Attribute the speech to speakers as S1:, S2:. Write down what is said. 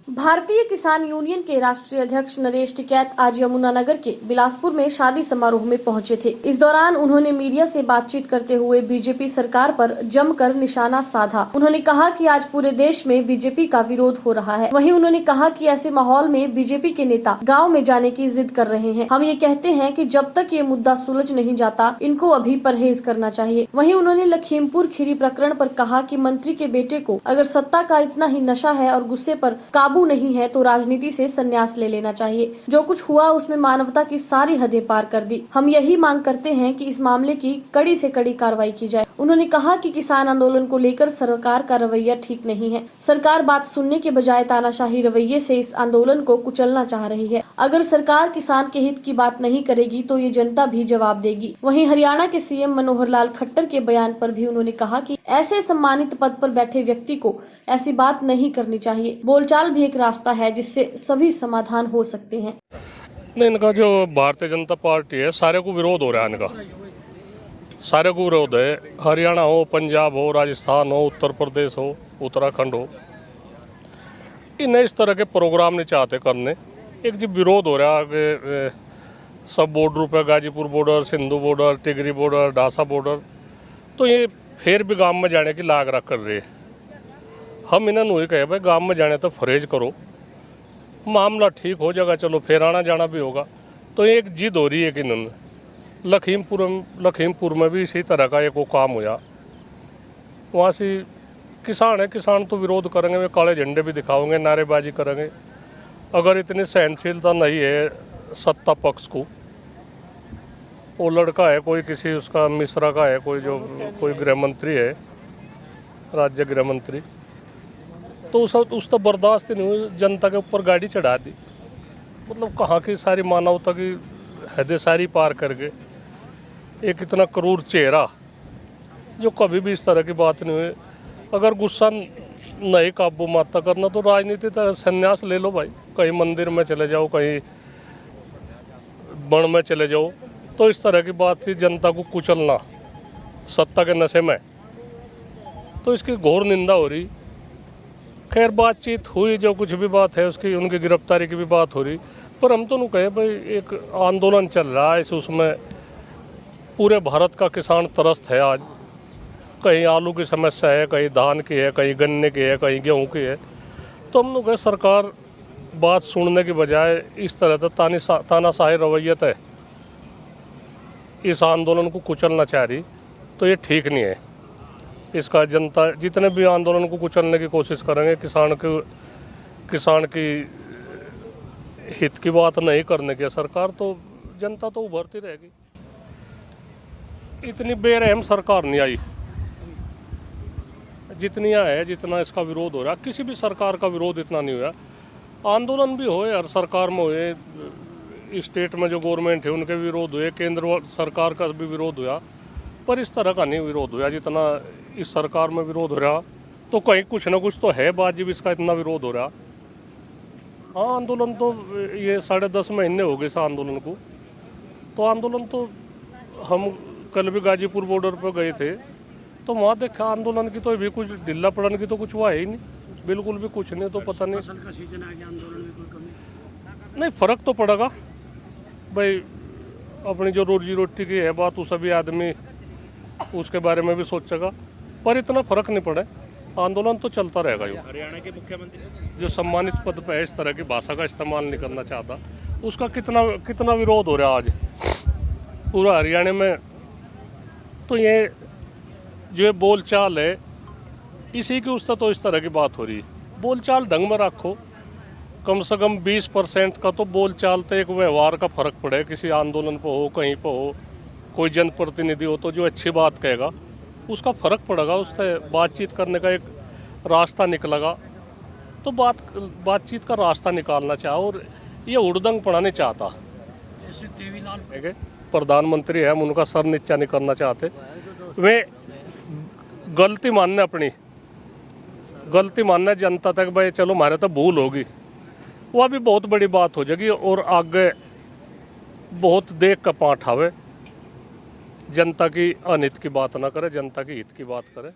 S1: भारतीय किसान यूनियन के राष्ट्रीय अध्यक्ष नरेश टिकैत आज यमुनानगर के बिलासपुर में शादी समारोह में पहुंचे थे। इस दौरान उन्होंने मीडिया से बातचीत करते हुए बीजेपी सरकार पर जमकर निशाना साधा। उन्होंने कहा कि आज पूरे देश में बीजेपी का विरोध हो रहा है। वहीं उन्होंने कहा कि ऐसे माहौल में बीजेपी के नेता गाँव में जाने की जिद कर रहे हैं। हम ये कहते हैं कि जब तक ये मुद्दा सुलझ नहीं जाता, इनको अभी परहेज करना चाहिए। वहीं उन्होंने लखीमपुर खीरी प्रकरण पर कहा कि मंत्री के बेटे को अगर सत्ता का इतना ही नशा है और गुस्से पर काबू नहीं है तो राजनीति से संन्यास ले लेना चाहिए। जो कुछ हुआ उसमें मानवता की सारी हदें पार कर दी। हम यही मांग करते हैं कि इस मामले की कड़ी से कड़ी कार्रवाई की जाए। उन्होंने कहा कि किसान आंदोलन को लेकर सरकार का रवैया ठीक नहीं है। सरकार बात सुनने के बजाय तानाशाही रवैये से इस आंदोलन को कुचलना चाह रही है। अगर सरकार किसान के हित की बात नहीं करेगी तो ये जनता भी जवाब देगी। वहीं हरियाणा के सीएम मनोहर लाल खट्टर के बयान पर भी उन्होंने कहा कि ऐसे सम्मानित पद पर बैठे व्यक्ति को ऐसी बात नहीं करनी चाहिए। बोलचाल भी एक रास्ता है जिससे सभी समाधान हो सकते हैं।
S2: इनका जो भारतीय जनता पार्टी है, सारे को विरोध हो रहा है। इनका सारे को विरोध है। हरियाणा हो, पंजाब हो, राजस्थान हो, उत्तर प्रदेश हो, उत्तराखंड हो, इन्हें इस तरह के प्रोग्राम नहीं चाहते करने। एक जो विरोध हो रहा है सब बॉर्डर पे, Ghazipur border, Sindhu border, Tikri border, Dhansa border, तो ये फिर भी गांव में जाने की लाग रख कर रहे। हम इन्हें नहीं कहे भाई गांव में जाने तो फरेज करो, मामला ठीक हो जाएगा, चलो फिर आना जाना भी होगा। तो एक जिद हो रही है कि इन्होंने लखीमपुर में भी इसी तरह का एक वो काम हुआ। वहाँ से किसान है, किसान तो विरोध करेंगे, वे काले झंडे भी दिखाओगे, नारेबाजी करेंगे। अगर इतनी सहनशीलता नहीं है सत्ता पक्ष को, वो लड़का है कोई, किसी उसका मिश्रा का है कोई गृह मंत्री है, राज्य गृह मंत्री, तो उस तो बर्दाश्त ही नहीं हुई, जनता के ऊपर गाड़ी चढ़ा दी। मतलब कहाँ की सारी मानवता की हदें सारी पार करके एक इतना क्रूर चेहरा जो कभी भी इस तरह की बात नहीं हुई। अगर गुस्सा नहीं काबू माता करना तो राजनीति तो संन्यास ले लो भाई, कहीं मंदिर में चले जाओ, कहीं वन में चले जाओ। तो इस तरह की बात थी, जनता को कुचलना सत्ता के नशे में, तो इसकी घोर निंदा हो रही। खैर बातचीत हुई, जो कुछ भी बात है उसकी, उनकी गिरफ्तारी की भी बात हो रही, पर हम तो नहीं कहे भाई एक आंदोलन चल रहा है, उसमें पूरे भारत का किसान त्रस्त है। आज कहीं आलू की समस्या है, कहीं धान की है, कहीं गन्ने की है, कहीं गेहूं की है। तो हम लोग सरकार बात सुनने की बजाय इस तरह से तानाशाही रवैयत है, इस आंदोलन को कुचलना चाह रही, तो ये ठीक नहीं है। इसका जनता जितने भी आंदोलन को कुचलने की कोशिश करेंगे, किसान की हित की बात नहीं करने की सरकार, तो जनता तो उभरती रहेगी। इतनी बेरहम सरकार नहीं आई जितनी है, जितना इसका विरोध हो रहा। किसी भी सरकार का विरोध इतना नहीं हुआ। आंदोलन भी होए, हर सरकार में हुए, स्टेट में जो गवर्नमेंट है उनके विरोध हुए, केंद्र सरकार का भी विरोध हुआ, पर इस तरह का नहीं विरोध हुआ जितना इस सरकार में विरोध हो रहा। तो कहीं कुछ ना कुछ तो है बात जब इसका इतना विरोध हो रहा। हाँ, आंदोलन तो ये 10.5 महीने हो गए इस आंदोलन को। तो आंदोलन तो हम कल भी गाजीपुर बॉर्डर पर गए थे, तो वहाँ देखा आंदोलन की तो भी कुछ ढीला पड़ने की तो कुछ हुआ है ही नहीं, बिल्कुल भी कुछ नहीं। तो पता नहीं
S3: फसल का सीजन आ गया, आंदोलन में कोई कमी
S2: नहीं, फ़र्क तो पड़ेगा भाई। अपनी जो रोजी रोटी की है बात, वो सभी आदमी उसके बारे में भी सोचेगा, पर इतना फ़र्क नहीं पड़े। आंदोलन तो चलता रहेगा।
S3: हरियाणा के मुख्यमंत्री
S2: जो सम्मानित पद पे है, इस तरह की भाषा का इस्तेमाल नहीं करना चाहता, उसका कितना विरोध हो रहा है आज पूरा हरियाणा में। तो ये जो बोलचाल है, इसी की उससे तो इस तरह की बात हो रही है। बोलचाल ढंग में रखो, कम से कम 20% का तो बोलचाल तो एक व्यवहार का फ़र्क पड़े। किसी आंदोलन पर हो, कहीं पर हो, कोई जनप्रतिनिधि हो, तो जो अच्छी बात कहेगा उसका फ़र्क पड़ेगा, उससे बातचीत करने का एक रास्ता निकलेगा। तो बातचीत का रास्ता निकालना चाहे, और ये उड़दंग पड़ा नहीं चाहता। प्रधानमंत्री है, हम उनका सर नीचा नहीं करना चाहते। वे गलती मानना जनता तक भाई चलो हमारे तो भूल होगी, वह भी बहुत बड़ी बात हो जाएगी। और आगे बहुत देख का पाठ आवे, जनता की अनित की बात ना करे, जनता की हित की बात करे।